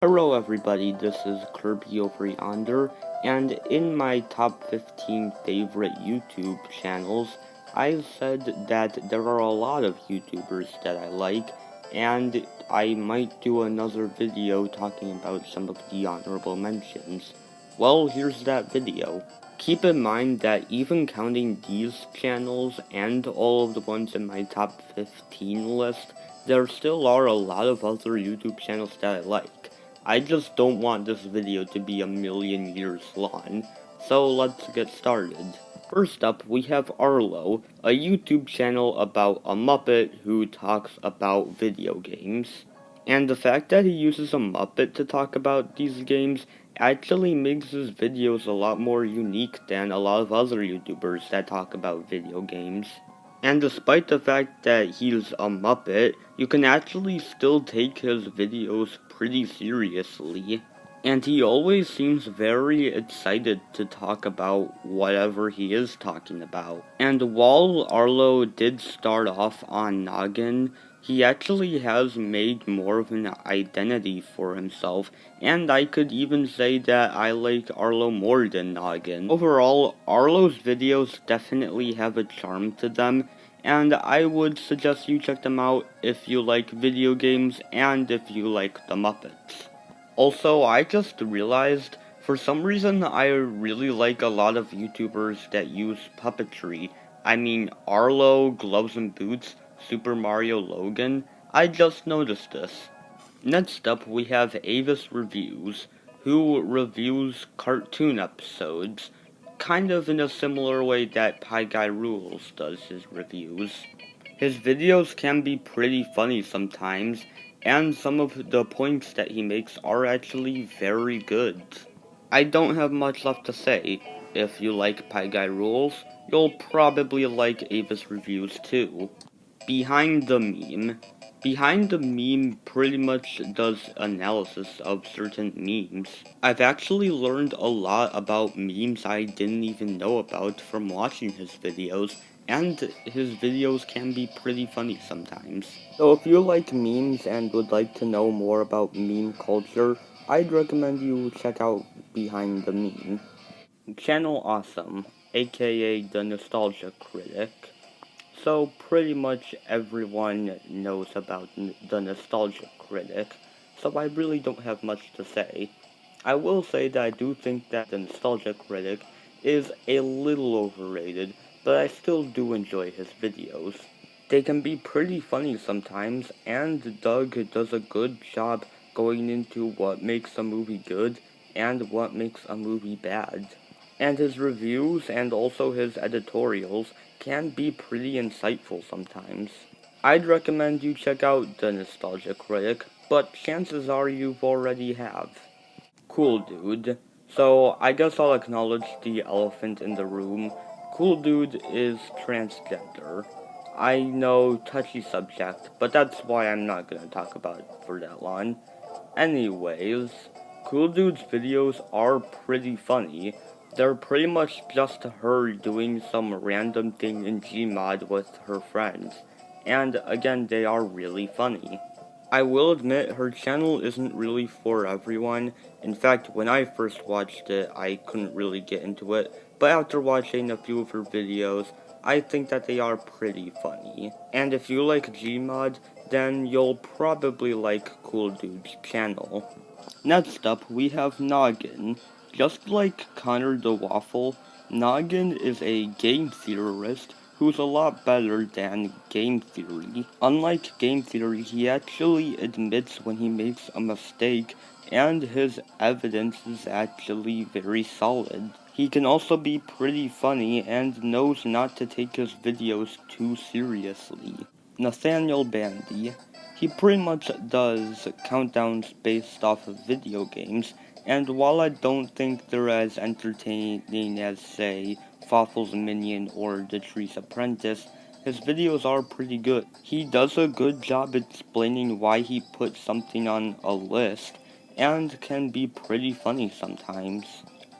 Hello everybody, this is Kirby over yonder, and in my top 15 favorite YouTube channels, I've said that there are a lot of YouTubers that I like, and I might do another video talking about some of the honorable mentions. Well, here's that video. Keep in mind that even counting these channels and all of the ones in my top 15 list, there still are a lot of other YouTube channels that I like. I just don't want this video to be a million years long, so let's get started. First up, we have Arlo, a YouTube channel about a Muppet who talks about video games. And the fact that he uses a Muppet to talk about these games actually makes his videos a lot more unique than a lot of other YouTubers that talk about video games. And despite the fact that he's a Muppet, you can actually still take his videos pretty seriously. And he always seems very excited to talk about whatever he is talking about. And while Arlo did start off on Noggin, he actually has made more of an identity for himself, and I could even say that I like Arlo more than Noggin. Overall, Arlo's videos definitely have a charm to them, and I would suggest you check them out if you like video games and if you like the Muppets. Also, I just realized, for some reason, I really like a lot of YouTubers that use puppetry. I mean, Arlo, Gloves and Boots, Super Mario Logan. I just noticed this. Next up, we have Avis Reviews, who reviews cartoon episodes, kind of in a similar way that Pie Guy Rules does his reviews. His videos can be pretty funny sometimes, and some of the points that he makes are actually very good. I don't have much left to say. If you like Pie Guy Rules, you'll probably like Avis Reviews too. Behind the Meme. Behind the Meme pretty much does analysis of certain memes. I've actually learned a lot about memes I didn't even know about from watching his videos, and his videos can be pretty funny sometimes. So if you like memes and would like to know more about meme culture, I'd recommend you check out Behind the Meme. Channel Awesome, aka The Nostalgia Critic. So pretty much everyone knows about the Nostalgia Critic, so I really don't have much to say. I will say that I do think that the Nostalgia Critic is a little overrated, but I still do enjoy his videos. They can be pretty funny sometimes, and Doug does a good job going into what makes a movie good and what makes a movie bad. And his reviews and also his editorials can be pretty insightful sometimes. I'd recommend you check out The Nostalgia Critic, but chances are you've already have. Cool Dude. So, I guess I'll acknowledge the elephant in the room. Cool Dude is transgender. I know, touchy subject, but that's why I'm not gonna talk about it for that long. Anyways, Cool Dude's videos are pretty funny. They're pretty much just her doing some random thing in Gmod with her friends. And again, they are really funny. I will admit her channel isn't really for everyone. In fact, when I first watched it, I couldn't really get into it. But after watching a few of her videos, I think that they are pretty funny. And if you like Gmod, then you'll probably like Cool Dude's channel. Next up, we have Noggin. Just like Connor the Waffle, Noggin is a game theorist who's a lot better than game theory. Unlike game theory, he actually admits when he makes a mistake, and his evidence is actually very solid. He can also be pretty funny and knows not to take his videos too seriously. Nathaniel Bandy. He pretty much does countdowns based off of video games, and while I don't think they're as entertaining as, say, Fawful's Minion or The Tree's Apprentice, his videos are pretty good. He does a good job explaining why he put something on a list, and can be pretty funny sometimes.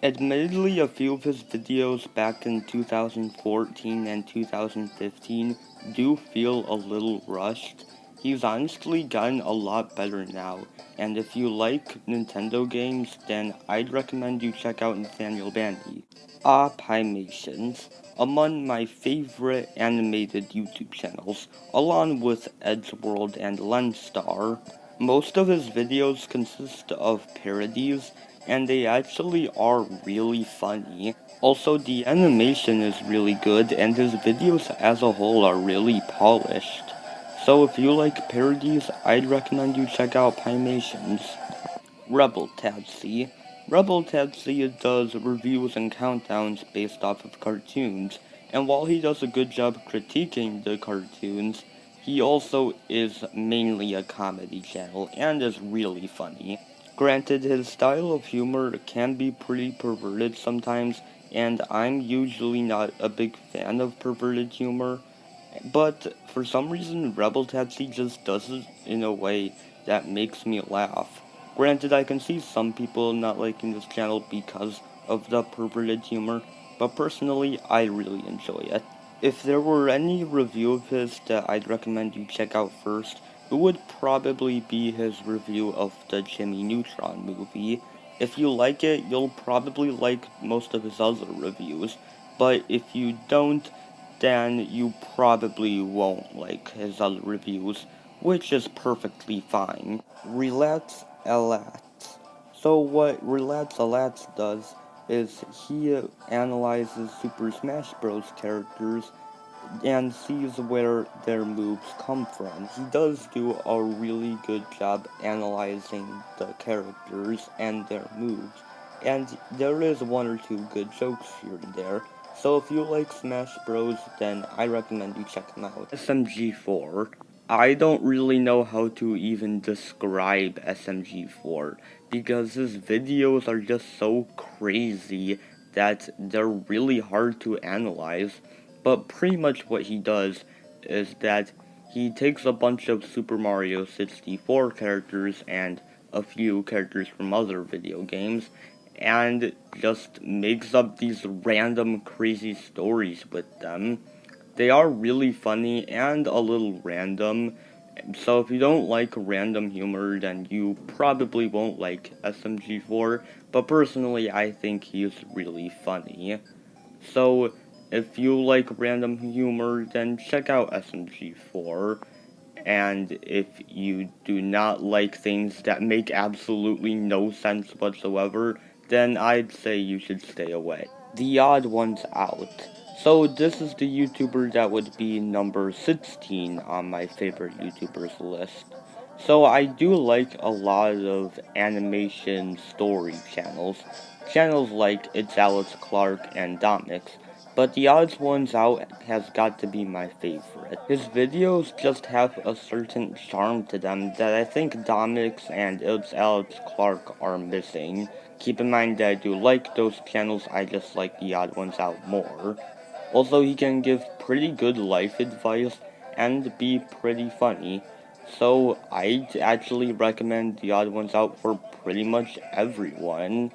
Admittedly, a few of his videos back in 2014 and 2015 do feel a little rushed, He's honestly gotten a lot better now, and if you like Nintendo games, then I'd recommend you check out Nathaniel Bandy. Pymations, among my favorite animated YouTube channels, along with Edgeworld and Lenstar. Most of his videos consist of parodies, and they actually are really funny. Also, the animation is really good, and his videos as a whole are really polished. So if you like parodies, I'd recommend you check out Pymations. Rebel Tatsy. Rebel Tatsy does reviews and countdowns based off of cartoons, and while he does a good job critiquing the cartoons, he also is mainly a comedy channel and is really funny. Granted, his style of humor can be pretty perverted sometimes, and I'm usually not a big fan of perverted humor, but for some reason, Rebel Tatsy just does it in a way that makes me laugh. Granted, I can see some people not liking this channel because of the perverted humor, but personally, I really enjoy it. If there were any review of his that I'd recommend you check out first, it would probably be his review of the Jimmy Neutron movie. If you like it, you'll probably like most of his other reviews, but if you don't, then you probably won't like his other reviews, which is perfectly fine. Relats Alats. So what Relats Alats does is he analyzes Super Smash Bros. Characters and sees where their moves come from. He does do a really good job analyzing the characters and their moves, and there is one or two good jokes here and there. So if you like Smash Bros, then I recommend you check him out. SMG4. I don't really know how to even describe SMG4 because his videos are just so crazy that they're really hard to analyze. But pretty much what he does is that he takes a bunch of Super Mario 64 characters and a few characters from other video games and just makes up these random crazy stories with them. They are really funny and a little random, so if you don't like random humor, then you probably won't like SMG4, but personally I think he's really funny. So if you like random humor, then check out SMG4. And if you do not like things that make absolutely no sense whatsoever, then I'd say you should stay away. The odd ones out. So this is the YouTuber that would be number 16 on my favorite YouTubers list. So I do like a lot of animation story channels. Channels like It's Alex Clark and Domix. But the odds ones out has got to be my favorite. His videos just have a certain charm to them that I think Domix and It's Alex Clark are missing. Keep in mind that I do like those channels, I just like the odd ones out more. Also, he can give pretty good life advice and be pretty funny. So I'd actually recommend the odd ones out for pretty much everyone.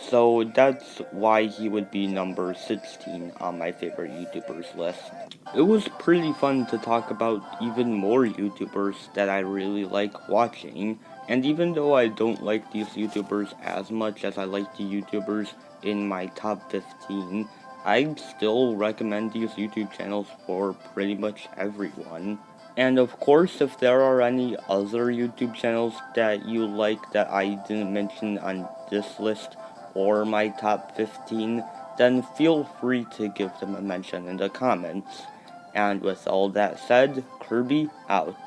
So that's why he would be number 16 on my favorite YouTubers list. It was pretty fun to talk about even more YouTubers that I really like watching, and even though I don't like these YouTubers as much as I like the YouTubers in my top 15, I'd still recommend these YouTube channels for pretty much everyone. And of course, if there are any other YouTube channels that you like that I didn't mention on this list, or my top 15, then feel free to give them a mention in the comments. And with all that said, Kirby out.